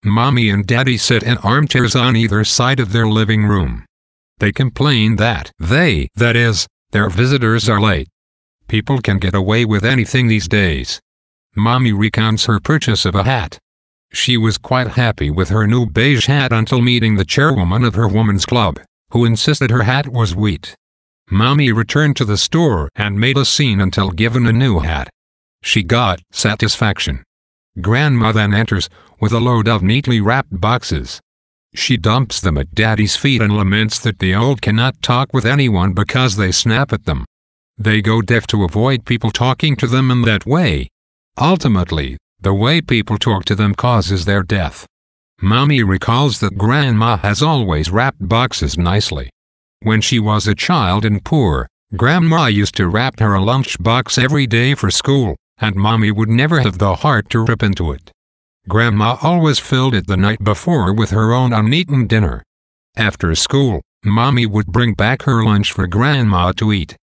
Mommy and Daddy sit in armchairs on either side of their living room. They complain that their visitors are late. People can get away with anything these days. Mommy recounts her purchase of a hat. She was quite happy with her new beige hat until meeting the chairwoman of her woman's club, who insisted her hat was wheat. Mommy returned to the store and made a scene until given a new hat. She got satisfaction. Grandma then enters, with a load of neatly wrapped boxes. She dumps them at Daddy's feet and laments that the old cannot talk with anyone because they snap at them. They go deaf to avoid people talking to them in that way. Ultimately, the way people talk to them causes their death. Mommy recalls that Grandma has always wrapped boxes nicely. When she was a child and poor, Grandma used to wrap her a lunchbox every day for school, and Mommy would never have the heart to rip into it. Grandma always filled it the night before with her own uneaten dinner. After school, Mommy would bring back her lunch for Grandma to eat.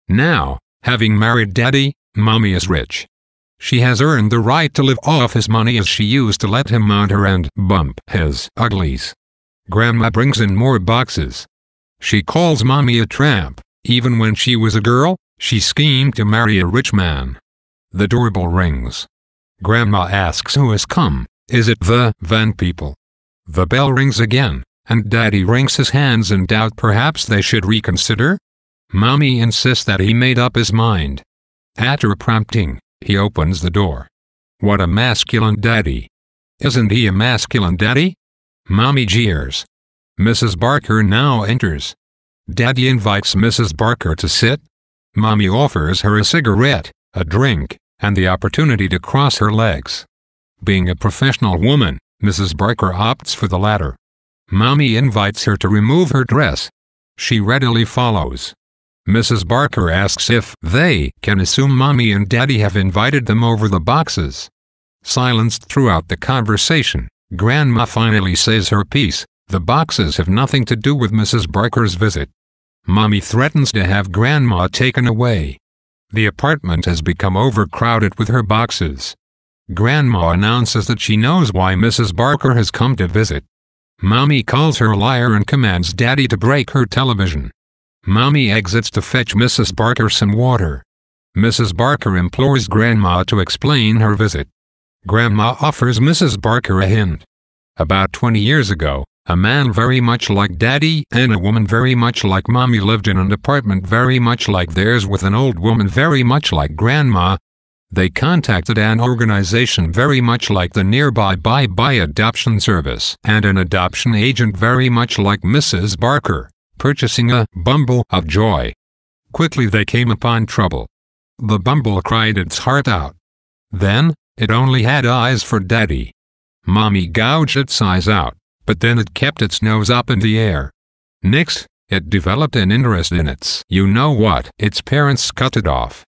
Now, having married Daddy, Mommy is rich. She has earned the right to live off his money as she used to let him mount her and bump his uglies. Grandma brings in more boxes. She calls Mommy a tramp. Even when she was a girl, she schemed to marry a rich man. The doorbell rings. Grandma asks who has come. Is it the Van people? The bell rings again, and Daddy wrings his hands in doubt perhaps they should reconsider. Mommy insists that he made up his mind. At her prompting, he opens the door. What a masculine daddy. Isn't he a masculine daddy? Mommy jeers. Mrs. Barker now enters. Daddy invites Mrs. Barker to sit. Mommy offers her a cigarette, a drink, and the opportunity to cross her legs. Being a professional woman, Mrs. Barker opts for the latter. Mommy invites her to remove her dress. She readily follows. Mrs. Barker asks if they can assume Mommy and Daddy have invited them over the boxes. Silenced throughout the conversation, Grandma finally says her piece. The boxes have nothing to do with Mrs. Barker's visit. Mommy threatens to have Grandma taken away. The apartment has become overcrowded with her boxes. Grandma announces that she knows why Mrs. Barker has come to visit. Mommy calls her a liar and commands Daddy to break her television. Mommy exits to fetch Mrs. Barker some water. Mrs. Barker implores Grandma to explain her visit. Grandma offers Mrs. Barker a hint. About 20 years ago, a man very much like Daddy and a woman very much like Mommy lived in an apartment very much like theirs with an old woman very much like Grandma. They contacted an organization very much like the nearby Bye-Bye Adoption Service and an adoption agent very much like Mrs. Barker, purchasing a bumble of joy. Quickly they came upon trouble. The bumble cried its heart out. Then, it only had eyes for Daddy. Mommy gouged its eyes out, but then it kept its nose up in the air. Next, it developed an interest in its you-know-what. Its parents cut it off.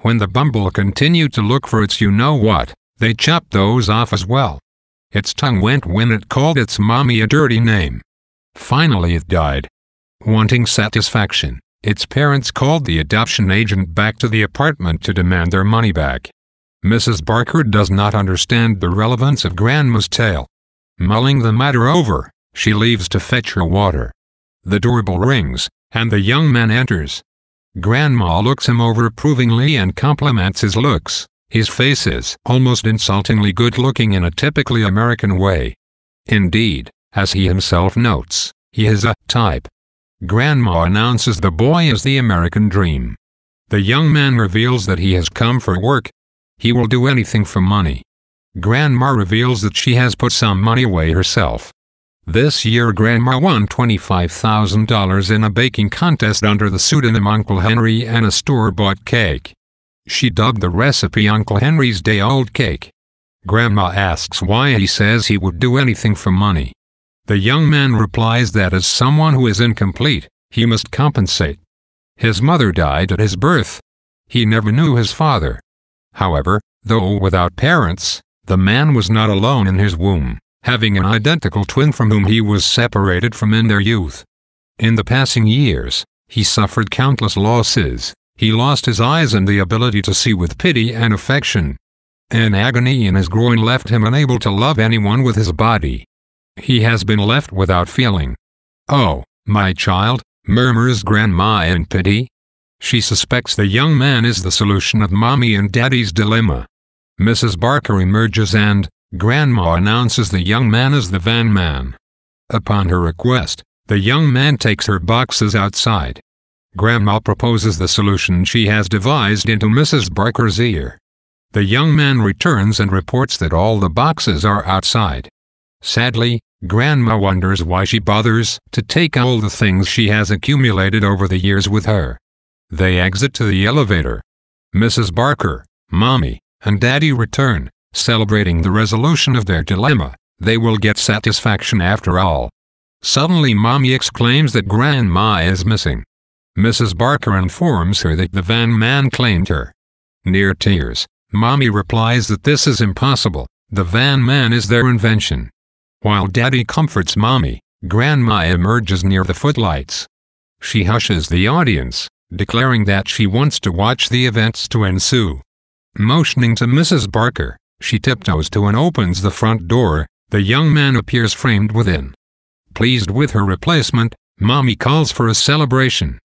When the bumble continued to look for its you-know-what, they chopped those off as well. Its tongue went when it called its mommy a dirty name. Finally it died. Wanting satisfaction, its parents called the adoption agent back to the apartment to demand their money back. Mrs. Barker does not understand the relevance of Grandma's tale. Mulling the matter over, she leaves to fetch her water. The doorbell rings, and the young man enters. Grandma looks him over approvingly and compliments his looks. His face is almost insultingly good-looking in a typically American way. Indeed, as he himself notes, he is a type. Grandma announces the boy is the American dream. The young man reveals that he has come for work. He will do anything for money. Grandma reveals that she has put some money away herself. This year Grandma won $25,000 in a baking contest under the pseudonym Uncle Henry and a store-bought cake. She dubbed the recipe Uncle Henry's Day-Old Cake. Grandma asks why he says he would do anything for money. The young man replies that as someone who is incomplete, he must compensate. His mother died at his birth. He never knew his father. However, though without parents, the man was not alone in his womb, having an identical twin from whom he was separated from in their youth. In the passing years, he suffered countless losses. He lost his eyes and the ability to see with pity and affection. An agony in his groin left him unable to love anyone with his body. He has been left without feeling. "Oh, my child," murmurs Grandma in pity. She suspects the young man is the solution of Mommy and Daddy's dilemma. Mrs. Barker emerges and Grandma announces the young man as the van man. Upon her request, the young man takes her boxes outside. Grandma proposes the solution she has devised into Mrs. Barker's ear. The young man returns and reports that all the boxes are outside. Sadly, Grandma wonders why she bothers to take all the things she has accumulated over the years with her. They exit to the elevator. Mrs. Barker, Mommy, and Daddy return, celebrating the resolution of their dilemma. They will get satisfaction after all. Suddenly Mommy exclaims that Grandma is missing. Mrs. Barker informs her that the van man claimed her. Near tears, Mommy replies that this is impossible, the van man is their invention. While Daddy comforts Mommy, Grandma emerges near the footlights. She hushes the audience, declaring that she wants to watch the events to ensue. Motioning to Mrs. Barker, she tiptoes to and opens the front door. The young man appears framed within. Pleased with her replacement, Mommy calls for a celebration.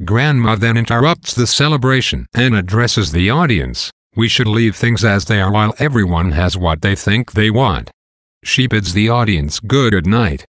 Grandma then interrupts the celebration and addresses the audience. We should leave things as they are while everyone has what they think they want. She bids the audience good night.